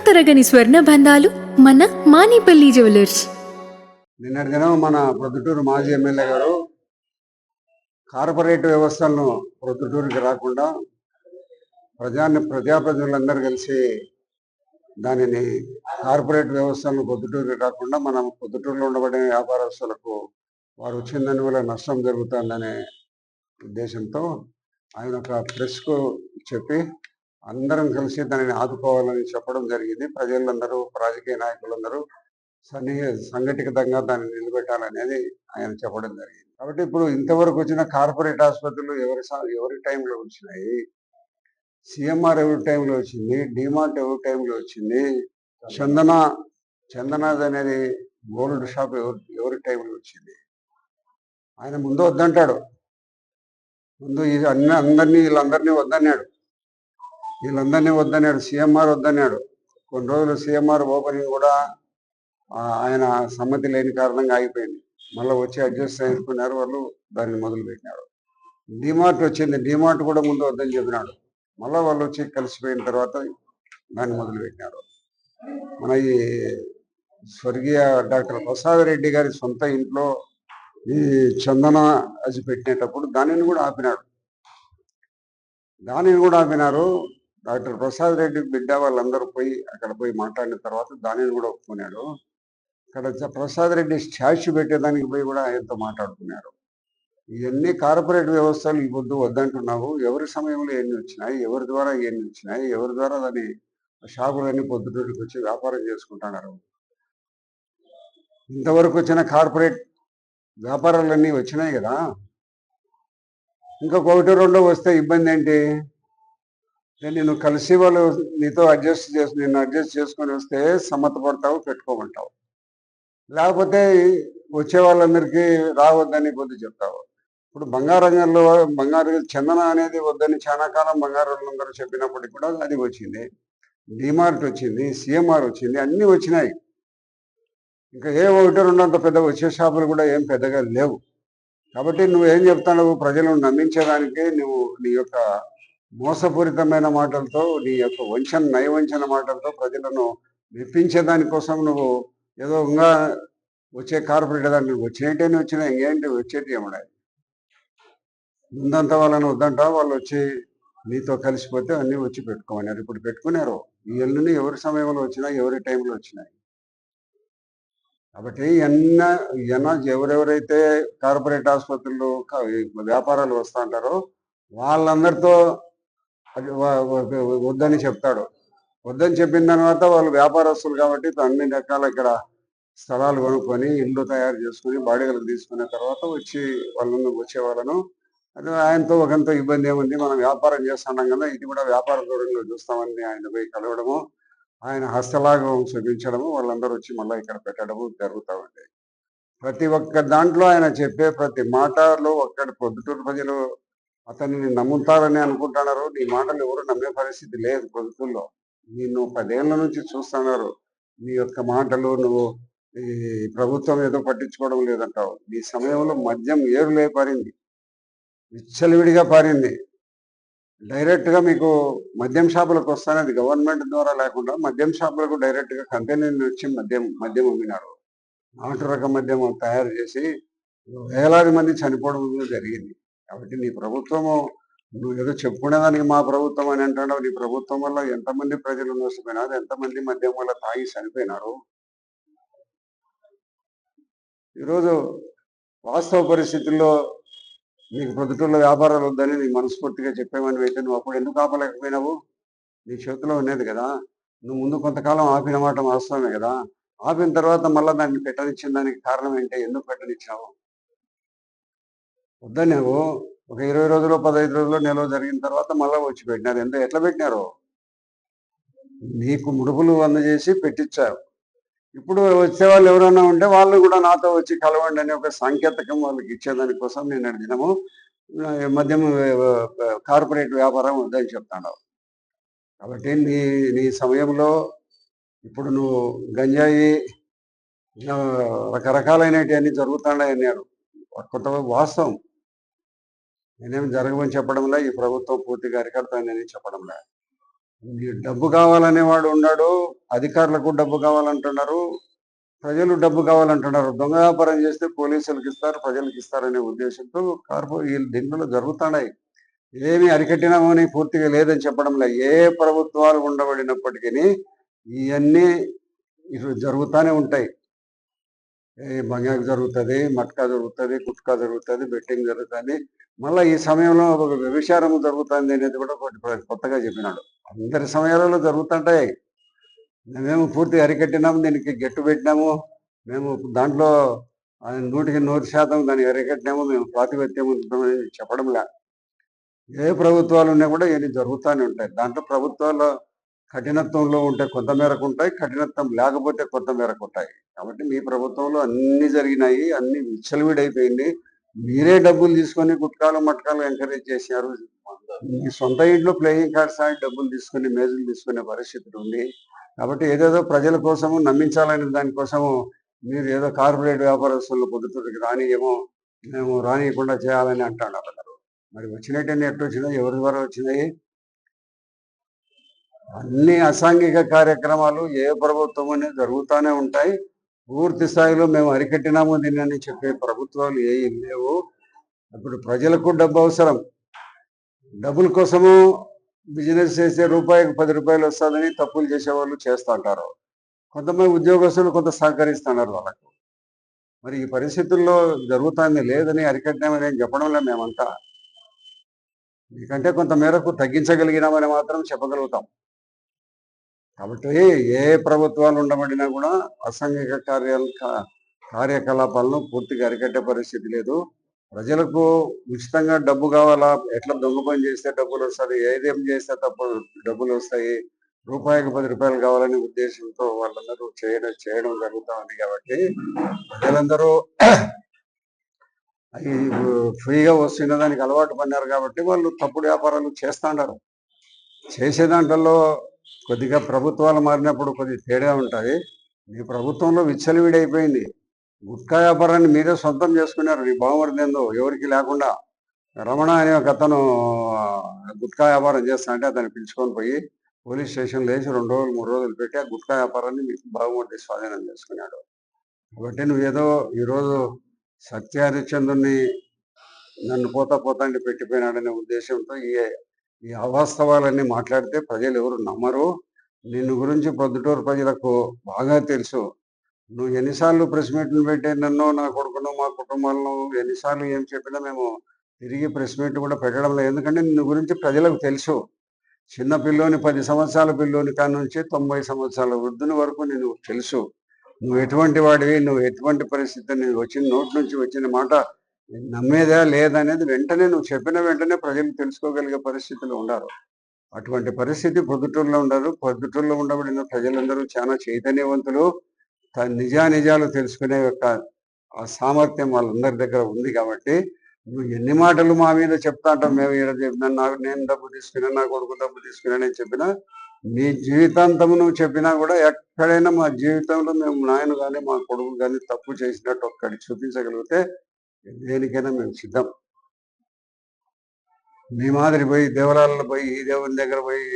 తరగని స్వర్ణ బంధాలు మన మానిపల్లి జ్యువెలర్స్. నిన్నటి దినం మన ప్రొద్దుటూరు మాజీ ఎమ్మెల్యే గారు కార్పొరేట్ వ్యవస్థలను ప్రొద్దుటూరుకి రాకుండా ప్రజాప్రతినిధులందరూ కలిసి దానిని కార్పొరేట్ వ్యవస్థలను ప్రొద్దుటూరుకి రాకుండా మనం ప్రొద్దుటూరులో ఉండబడే వ్యాపారస్తులకు వారు వచ్చిన దాని వల్ల నష్టం జరుగుతుందనే ఉద్దేశంతో ఆయన ఒక ప్రెస్కు చెప్పి అందరం కలిసి దానిని ఆదుకోవాలని చెప్పడం జరిగింది. ప్రజలందరూ, రాజకీయ నాయకులందరూ సంఘటితంగా దాన్ని నిలబెట్టాలనేది ఆయన చెప్పడం జరిగింది. కాబట్టి ఇప్పుడు ఇంతవరకు వచ్చిన కార్పొరేట్ ఆసుపత్రులు ఎవరి టైంలో వచ్చినాయి, సిఎంఆర్ ఎవరి టైంలో వచ్చింది, డిమార్ట్ ఎవరి టైంలో వచ్చింది, చందనాథ్ అనేది గోల్డ్ షాప్ ఎవరి టైంలో వచ్చింది. ఆయన ముందు వద్దంటాడు, ముందు వీళ్ళందరినీ వద్దన్నాడు, సిఎంఆర్ వద్దన్నాడు. కొన్ని రోజులు సిఎంఆర్ ఓపెనింగ్ కూడా ఆయన సమ్మతి లేని కారణంగా ఆగిపోయింది. మళ్ళీ వచ్చి అడ్జస్ట్ చేసుకున్నారు, వాళ్ళు దాన్ని మొదలు పెట్టినారు. డిమార్ట్ వచ్చింది, డిమార్ట్ కూడా ముందు వద్దని చెప్పినాడు. మళ్ళీ వాళ్ళు వచ్చి కలిసిపోయిన తర్వాత దాన్ని మొదలు పెట్టినారు. మన ఈ స్వర్గీయ డాక్టర్ ప్రసాద్ రెడ్డి గారి సొంత ఇంట్లో ఈ చందన అది పెట్టినప్పుడు దానిని కూడా ఆపినారు. డాక్టర్ ప్రసాద్ రెడ్డి బిడ్డ వాళ్ళందరూ అక్కడ పోయి మాట్లాడిన తర్వాత దానిని కూడా ఒప్పుకున్నాడు. అక్కడ ప్రసాద్ రెడ్డి స్టాచ్యూ పెట్టేదానికి పోయి కూడా ఆయనతో మాట్లాడుకున్నారు. ఇవన్నీ కార్పొరేట్ వ్యవస్థలు ఈ పొద్దు వద్దంటున్నావు. ఎవరి సమయంలో ఎన్ని వచ్చినాయి, ఎవరి ద్వారా ఎన్ని వచ్చినాయి, ఎవరి ద్వారా దాన్ని షాపులన్నీ పొద్దుటూరికి వచ్చి వ్యాపారం చేసుకుంటున్నారు. ఇంతవరకు వచ్చిన కార్పొరేట్ వ్యాపారాలన్నీ వచ్చినాయి కదా, ఇంకొకటి రెండో వస్తే ఇబ్బంది ఏంటి? నేను కలిసి వాళ్ళు నీతో నిన్ను అడ్జస్ట్ చేసుకొని వస్తే సమ్మతపడతావు, పెట్టుకోమంటావు. లేకపోతే వచ్చే వాళ్ళందరికీ రావద్దని కొద్ది చెప్తావు. ఇప్పుడు బంగారు చందన అనేది వద్దని చాలా కాలం బంగారు వాళ్ళందరూ చెప్పినప్పటికీ కూడా అది వచ్చింది. డిమార్ట్ వచ్చింది, సిఎంఆర్ వచ్చింది, అన్నీ వచ్చినాయి. ఇంకా ఏ ఒకటి రెండంత పెద్ద వచ్చే షాపులు కూడా ఏం పెద్దగా లేవు. కాబట్టి నువ్వేం చెప్తావు? ప్రజలను నమ్మించడానికి నువ్వు నీ యొక్క మోసపూరితమైన మాటలతో, నీ యొక్క నయవంచన మాటలతో ప్రజలను మెప్పించేదానికోసం నువ్వు ఏదో ఇంకా వచ్చే కార్పొరేట్ దాన్ని వచ్చినాయి. ఇంకేంటి వచ్చేటి ఏమన్నా? ముందంతా వాళ్ళని వద్దంటావు, వాళ్ళు వచ్చి నీతో కలిసిపోతే అన్నీ వచ్చి పెట్టుకోమన్నారు. ఇప్పుడు పెట్టుకున్నారు. ఈ ఎల్లుని ఎవరి సమయంలో వచ్చినా, ఎవరి టైంలో వచ్చినాయి. కాబట్టి ఎవరెవరైతే కార్పొరేట్ ఆసుపత్రులు వ్యాపారాలు వస్తూ ఉంటారో వాళ్ళందరితో వద్దని చెప్తాడు. వద్దని చెప్పిన తర్వాత వాళ్ళు వ్యాపారస్తులు కాబట్టి అన్ని రకాల ఇక్కడ స్థలాలు కొనుక్కొని ఇల్లు తయారు చేసుకుని బాడిగలకు తీసుకున్న తర్వాత వచ్చే వాళ్ళను అది ఆయనతో ఒకంత ఇబ్బంది ఏముంది, మనం వ్యాపారం చేస్తున్నాం కదా, ఇది కూడా వ్యాపార దూరంలో చూస్తామని ఆయన పోయి కలవడము, ఆయన హస్తలాఘవం చూపించడము, వాళ్ళందరూ వచ్చి మళ్ళీ ఇక్కడ పెట్టడము జరుగుతూ ఉంటాయి. ప్రతి ఒక్క దాంట్లో ఆయన చెప్పే ప్రతి మాటలో ఒక్కడి పొద్దుటూరు ప్రజలు అతన్ని నమ్ముతారని అనుకుంటున్నారు. నీ మాటలు ఎవరు నమ్మే పరిస్థితి లేదు. పొద్దుటూరులో నిన్ను 10 ఏళ్ల నుంచి చూస్తున్నారు. నీ యొక్క మాటలు నువ్వు ఈ ప్రభుత్వం ఏదో పట్టించుకోవడం లేదంటావు. నీ సమయంలో మద్యం ఏరులే పారింది, విచ్చలవిడిగా పారింది. డైరెక్ట్గా మీకు మద్యం షాపులకు వస్తానే అది గవర్నమెంట్ ద్వారా లేకుండా మద్యం షాపులకు డైరెక్ట్గా కంపెనీలు వచ్చి మద్యం అమ్మినారు. నాటు రకం మద్యం తయారు చేసి వేలాది మంది చనిపోవడం జరిగింది. కాబట్టి నీ ప్రభుత్వము, నువ్వు ఏదో చెప్పుకునేదానికి మా ప్రభుత్వం అని అంటున్నావు. నీ ప్రభుత్వం వల్ల ఎంతమంది ప్రజలు నష్టపోయినారు, ఎంతమంది మద్యం వల్ల తాగి చనిపోయినారు. ఈరోజు వాస్తవ పరిస్థితుల్లో నీకు పొద్దుటూరులో వ్యాపారాలు వద్దని నీ మనస్ఫూర్తిగా చెప్పేమని అయితే నువ్వు అప్పుడు ఎందుకు ఆపలేకపోయినావు? నీ చేతిలో ఉన్నది కదా. నువ్వు ముందు కొంతకాలం ఆపిన మాట వాస్తవమే కదా. ఆపిన తర్వాత మళ్ళీ దాన్ని పెట్టనిచ్చిన దానికి కారణం ఏంటి? ఎందుకు పెట్టనిచ్చావు? వద్దన్నావు. ఒక 20 రోజులు, 15 రోజులు నిల్వ జరిగిన తర్వాత మళ్ళీ వచ్చి పెట్టినారు. ఎట్లా పెట్టినారు? నీకు ముడుపులు అందజేసి పెట్టించారు. ఇప్పుడు వచ్చేవాళ్ళు ఎవరైనా ఉంటే వాళ్ళు కూడా నాతో వచ్చి కలవండి అని ఒక సాంకేతికం వాళ్ళకి ఇచ్చేదానికోసం నేను అడిగినాము. మద్యం కార్పొరేట్ వ్యాపారం వద్దని చెప్తాను. కాబట్టి నీ సమయంలో ఇప్పుడు నువ్వు గంజాయి రకరకాలైనవి జరుగుతున్నాయి అన్నారు. కొంత వాస్తవం. నేనేమి జరగమని చెప్పడంలా, ఈ ప్రభుత్వం పూర్తిగా అరికడతానని చెప్పడంలా. డబ్బు కావాలనేవాడు ఉన్నాడు, అధికారులకు డబ్బు కావాలంటున్నారు, ప్రజలు డబ్బు కావాలంటున్నారు. దొంగ వ్యాపారం చేస్తే పోలీసులకు ఇస్తారు, ప్రజలకు ఇస్తారనే ఉద్దేశంతో ఈ దీంట్లో జరుగుతున్నాయి. ఏమి అరికట్టినామో అని పూర్తిగా లేదని చెప్పడం లేదు. ఏ ప్రభుత్వాలు ఉండబడినప్పటికీ ఇవన్నీ ఇటు జరుగుతూనే ఉంటాయి. బంగాకు జరుగుతుంది, మట్కా జరుగుతుంది, గుట్కా జరుగుతుంది, బెట్టింగ్ జరుగుతుంది. మళ్ళీ ఈ సమయంలో ఒక వ్యభిచారం జరుగుతుంది అనేది కూడా ఒకటి కొత్తగా చెప్పినాడు. అందరి సమయాలలో జరుగుతుంటాయి. మేమేమో పూర్తిగా అరికట్టినాము, దీనికి గట్టు పెట్టినాము, మేము దాంట్లో 100% దాన్ని అరికట్టినాము, మేము ప్రాతిపత్యం ఉంటున్నామని చెప్పడంలే. ఏ ప్రభుత్వాలు ఉన్నా కూడా ఇవన్నీ జరుగుతూనే ఉంటాయి. దాంట్లో ప్రభుత్వాల్లో కఠినత్వంలో ఉంటే కొంత మేరకు ఉంటాయి, కఠినత్వం లేకపోతే కొంత మేరకు ఉంటాయి. కాబట్టి మీ ప్రభుత్వంలో అన్ని జరిగినాయి, అన్ని విచ్చలవిడైపోయింది. మీరే డబ్బులు తీసుకొని గుట్కాలు మట్కాలు ఎంకరేజ్ చేశారు. మీ సొంత ఇంట్లో ప్లేయింగ్ కార్డ్స్ ఆడి డబ్బులు తీసుకొని మేజులు తీసుకునే పరిస్థితి ఉంది. కాబట్టి ఏదేదో ప్రజల కోసము నమ్మించాలనే దానికోసము మీరు ఏదో కార్పొరేట్ వ్యాపారస్తులు పొద్దుటూరికి రానియేమో, మేము రానియకుండా చేయాలని అంటున్నారు. మరి వచ్చినట్టన్నీ ఎట్టు వచ్చినాయి, ఎవరి ద్వారా వచ్చినాయి? అన్ని అసాంఘిక కార్యక్రమాలు ఏ ప్రభుత్వం జరుగుతూనే ఉంటాయి. పూర్తి స్థాయిలో మేము అరికట్టినాము దీన్ని అని చెప్పే ప్రభుత్వాలు ఏం లేవు. ఇప్పుడు ప్రజలకు డబ్బు అవసరం. డబ్బుల కోసము బిజినెస్ చేసే రూపాయికి 10 రూపాయలు వస్తుందని తప్పులు చేసేవాళ్ళు చేస్తూ ఉంటారు. కొంతమంది ఉద్యోగస్తులు కొంత సహకరిస్తున్నారు వాళ్ళకు. మరి ఈ పరిస్థితుల్లో జరుగుతుంది లేదని అరికట్టినామని చెప్పడంలో మేమంతా మీకంటే కొంత మేరకు తగ్గించగలిగినామని మాత్రం చెప్పగలుగుతాం. కాబట్టి ఏ ప్రభుత్వాలు ఉండబడినా కూడా అసాంఘిక కార్యకలాపాలను పూర్తిగా అరికట్టే పరిస్థితి లేదు. ప్రజలకు ఉచితంగా డబ్బు కావాలా, ఎట్లా దొంగ పని చేస్తే డబ్బులు వస్తుంది, ఏదేం చేస్తే తప్పు డబ్బులు వస్తాయి, రూపాయికి 10 రూపాయలు కావాలనే ఉద్దేశంతో వాళ్ళందరూ చేయడం జరుగుతూ ఉంది. కాబట్టి ప్రజలందరూ అవి ఫ్రీగా వస్తున్న దానికి అలవాటు పడినారు కాబట్టి వాళ్ళు తప్పుడు వ్యాపారాలు చేస్తున్నారు. చేసే దాంట్లో కొద్దిగా ప్రభుత్వాలు మారినప్పుడు కొద్దిగా తేడా ఉంటుంది. మీ ప్రభుత్వంలో విచ్చలవిడైపోయింది. గుట్కా వ్యాపారాన్ని మీరే సొంతం చేసుకున్నారు. మీ బావమరిదేందో ఎవరికి లేకుండా. రమణ అనే ఒక అతను గుట్కా వ్యాపారం చేస్తా అంటే అతన్ని పిలుచుకొని పోయి పోలీస్ స్టేషన్లో వేసి 2 రోజులు 3 రోజులు పెట్టి ఆ గుట్కా వ్యాపారాన్ని మీకు బావమరిది స్వాధీనం చేసుకున్నాడు. కాబట్టి నువ్వేదో ఈరోజు సత్యహరిశ్చంద్రుని నన్ను పోతా అంటే పెట్టిపోయినాడనే ఉద్దేశంతో ఈ అవాస్తవాలన్నీ మాట్లాడితే ప్రజలు ఎవరు నమ్మరు. నిన్ను గురించి ప్రొద్దుటూరు ప్రజలకు బాగా తెలుసు. నువ్వు ఎన్నిసార్లు ప్రెస్ మీట్లు పెట్టి నన్ను, నా కొడుకును, మా కుటుంబాలను ఎన్నిసార్లు ఏం చెప్పినా మేము తిరిగి ప్రెస్ మీట్ కూడా పెట్టడం లేదు. ఎందుకంటే నిన్ను గురించి ప్రజలకు తెలుసు. చిన్న పిల్లోని 10 సంవత్సరాల పిల్లోని కాడ నుంచి 90 సంవత్సరాల వృద్ధుని వరకు నేను తెలుసు. నువ్వు ఎటువంటి వాడివి, నువ్వు ఎటువంటి పరిస్థితి, నువ్వు వచ్చిన నోటి నుంచి వచ్చిన మాట నమ్మేదా లేదనేది వెంటనే నువ్వు చెప్పిన వెంటనే ప్రజలు తెలుసుకోగలిగే పరిస్థితులు ఉండారు. అటువంటి పరిస్థితి పొద్దుటూరులో ఉండరు. పొద్దుటూరులో ఉండబడిన ప్రజలందరూ చాలా చైతన్యవంతులు. నిజాలు తెలుసుకునే యొక్క ఆ సామర్థ్యం వాళ్ళందరి దగ్గర ఉంది. కాబట్టి నువ్వు ఎన్ని మాటలు మా మీద చెప్తా అంటావు, మేము ఈడ చెప్పినా, నేను డబ్బు తీసుకున్నా, నా కొడుకు డబ్బు తీసుకున్నానని చెప్పినా, నీ జీవితాంతం నువ్వు చెప్పినా కూడా ఎక్కడైనా మా జీవితంలో మేము నాయన కానీ మా కొడుకు కానీ తప్పు చేసినట్టు ఒక్కడి చూపించగలిగితే దేనికైనా మేము సిద్ధం. మీ మాదిరి పోయి దేవాలయాల్లో పోయి ఈ దేవుని దగ్గర పోయి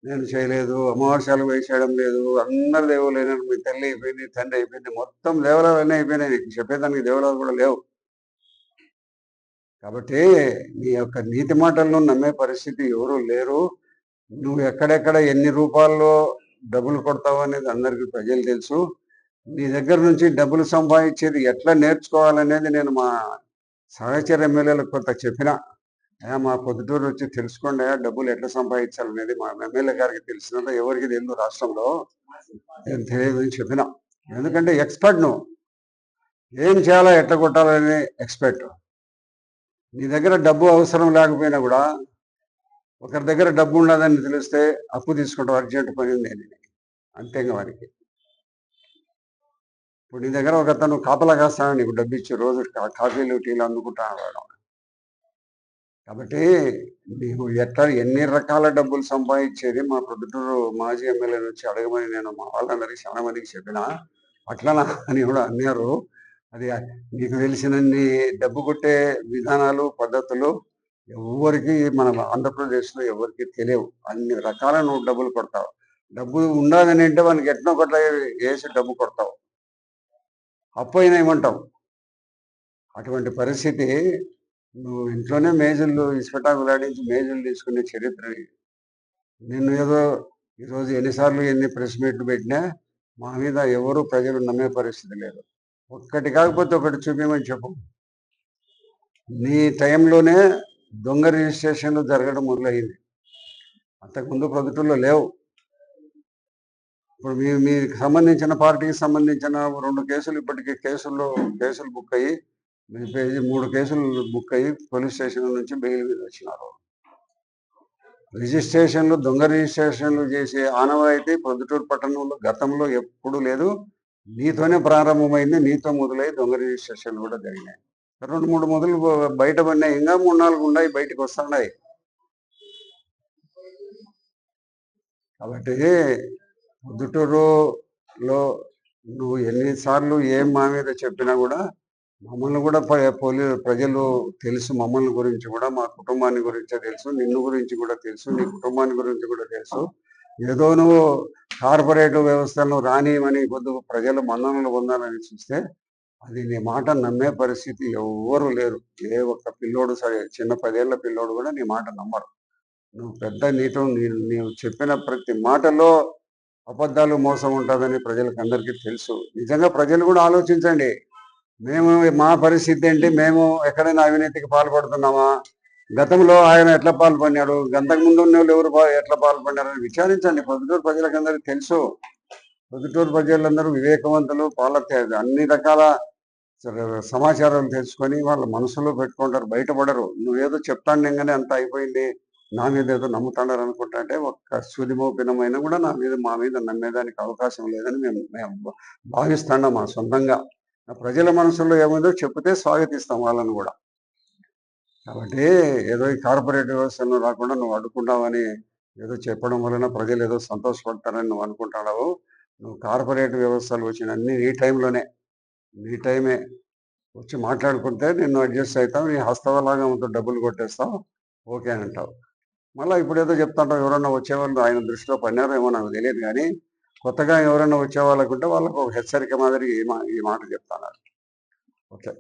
నేను చేయలేదు, అమావాస్యాలు పోయి చేయడం లేదు, అందరు దేవుళ్ళు అయినారు, మీ తల్లి అయిపోయింది, తండ్రి అయిపోయింది, మొత్తం దేవాలయాలు అన్నీ అయిపోయినాయి. నీకు చెప్పేదానికి దేవాలయాలు కూడా లేవు. కాబట్టి నీ యొక్క నీతి మాటలను నమ్మే పరిస్థితి ఎవరు లేరు. నువ్వు ఎక్కడెక్కడ ఎన్ని రూపాల్లో డబ్బులు కొడతావు అనేది అందరికీ ప్రజలు తెలుసు. నీ దగ్గర నుంచి డబ్బులు సంపాదించేది ఎట్లా నేర్చుకోవాలనేది నేను మా సహచర ఎమ్మెల్యేలకు కొంత చెప్పిన. మా పొద్దుటూరు వచ్చి తెలుసుకోండి డబ్బులు ఎట్లా సంపాదించాలనేది మా ఎమ్మెల్యే గారికి తెలిసినంత ఎవరికి తెలియదు రాష్ట్రంలో, నేను తెలియదు అని చెప్పిన. ఎందుకంటే ఎక్స్పర్ట్ నువ్వు, ఏం చేయాలా ఎట్లా కొట్టాలనే ఎక్స్పర్ట్. నీ దగ్గర డబ్బు అవసరం లేకపోయినా కూడా ఒకరి దగ్గర డబ్బు ఉండదని తెలిస్తే అప్పు తీసుకుంటావు, అర్జెంట్ పని ఉంది అని అంతే. వారికి ఇప్పుడు నీ దగ్గర ఒక అతను కాపలా కాస్తాను, నీకు డబ్బు ఇచ్చి రోజు కాఫీలు టీలు అందుకుంటాను. కాబట్టి నీవు ఎన్ని రకాల డబ్బులు సంపాదించేది మా పొద్దుటూరు మాజీ ఎమ్మెల్యే నుంచి అడగమని నేను మా వాళ్ళందరికీ చాలా మందికి చెప్పిన. అట్లా అని కూడా అన్నారు. అది నీకు తెలిసినన్ని డబ్బు కొట్టే విధానాలు పద్ధతులు ఎవరికి మన ఆంధ్రప్రదేశ్లో ఎవరికి తెలియవు. అన్ని రకాల నువ్వు డబ్బులు కొడతావు. డబ్బు ఉండాలని అంటే వానికి ఎట్నో ఒకట్ల వేసి డబ్బు కొడతావు. అప్పు అయినా ఇవ్వమంటావు. అటువంటి పరిస్థితి నువ్వు ఇంట్లోనే మేజులు ఇసుకటాకులాడించి మేజులు తీసుకునే చరిత్ర ఇది. నిన్ను ఏదో ఈరోజు ఎన్ని ప్రెస్ మీట్లు పెట్టినా మా మీద ఎవరు ప్రజలు నమ్మే పరిస్థితి లేదు. ఒక్కటి కాకపోతే ఒకటి చూపించమని చెప్పు. నీ టైంలోనే దొంగ రిజిస్ట్రేషన్లు జరగడం మొదలైంది. అంతకుముందు ప్రభుత్వంలో లేవు. ఇప్పుడు మీకు సంబంధించిన పార్టీకి సంబంధించిన 2 కేసులు ఇప్పటికీ కేసులు బుక్ అయ్యి మీ పేజీ 3 కేసులు బుక్ అయ్యి పోలీస్ స్టేషన్ నుంచి బెయిల్ మీద వచ్చినారు. దొంగ రిజిస్ట్రేషన్లు చేసే ఆనవాయితీ ప్రొద్దుటూరు పట్టణంలో గతంలో ఎప్పుడు లేదు. నీతోనే ప్రారంభమైంది. నీతో మొదలై దొంగ రిజిస్ట్రేషన్లు కూడా జరిగినాయి. 2, 3 మొదలు బయట పడినాయి. ఇంకా 3, 4 ఉన్నాయి, బయటకు వస్తున్నాయి. కాబట్టి పొద్దుటూరులో నువ్వు ఎన్నిసార్లు ఏం మా మీద చెప్పినా కూడా మమ్మల్ని కూడా ప్రజలు తెలుసు. మమ్మల్ని గురించి కూడా, మా కుటుంబాన్ని గురించే తెలుసు, నిన్ను గురించి కూడా తెలుసు, నీ కుటుంబాన్ని గురించి కూడా తెలుసు. ఏదో నువ్వు కార్పొరేట్ వ్యవస్థను రానియమని ప్రజలు మన్ననలు పొందాలని చూస్తే అది నీ మాట నమ్మే పరిస్థితి ఎవ్వరూ లేరు. ఏ ఒక్క పిల్లోడు, సరే చిన్న 10 ఏళ్ల పిల్లోడు కూడా నీ మాట నమ్మరు. నువ్వు పెద్ద నీవు చెప్పిన ప్రతి మాటలో అబద్ధాలు, మోసం ఉంటుందని ప్రజలకు అందరికీ తెలుసు. నిజంగా ప్రజలు కూడా ఆలోచించండి. మా పరిస్థితి ఏంటి? మేము ఎక్కడైనా అవినీతికి పాల్పడుతున్నామా? గతంలో ఆయన ఎట్లా పాల్పడినాడు? గంతకు ముందు ఉన్న వాళ్ళు ఎవరు ఎట్లా పాల్పడినారని విచారించండి. పొద్దుటూరు ప్రజలకు అందరికీ తెలుసు. పొద్దుటూరు ప్రజలందరూ వివేకవంతులు. అన్ని రకాల సమాచారం తెలుసుకొని వాళ్ళ మనసులో పెట్టుకుంటారు, బయటపడరు. నువ్వేదో చెప్తాండగానే అంత అయిపోయింది, నా మీద ఏదో నమ్ముతాడారు అనుకుంటా అంటే ఒక్క సూదిమోపినమైనా కూడా మా మీద నమ్మేదానికి అవకాశం లేదని మేము భావిస్తున్నాం. మా సొంతంగా ప్రజల మనసులో ఏముందో చెప్తే స్వాగతిస్తాం వాళ్ళని కూడా. కాబట్టి ఏదో ఈ కార్పొరేట్ వ్యవస్థను రాకుండా నువ్వు అడ్డుకుంటావని ఏదో చెప్పడం వలన ప్రజలు ఏదో సంతోషపడతారని నువ్వు అనుకుంటున్నావు. నువ్వు కార్పొరేట్ వ్యవస్థలు వచ్చిన అన్ని నీ టైమే వచ్చి మాట్లాడుకుంటే నిన్ను అడ్జస్ట్ అవుతావు. నీ హస్తవలాగా ఉంటూ డబ్బులు కొట్టేస్తావు, ఓకే అని అంటావు. మళ్ళీ ఇప్పుడు ఏదో చెప్తుంటావు. ఎవరన్నా వచ్చేవాళ్ళు ఆయన దృష్టిలో పడినారో ఏమో నాకు తెలియదు, కానీ కొత్తగా ఎవరైనా వచ్చే వాళ్ళకుంటే వాళ్ళకు ఒక హెచ్చరిక మాదిరి ఈ మాట చెప్తాను. ఓకే.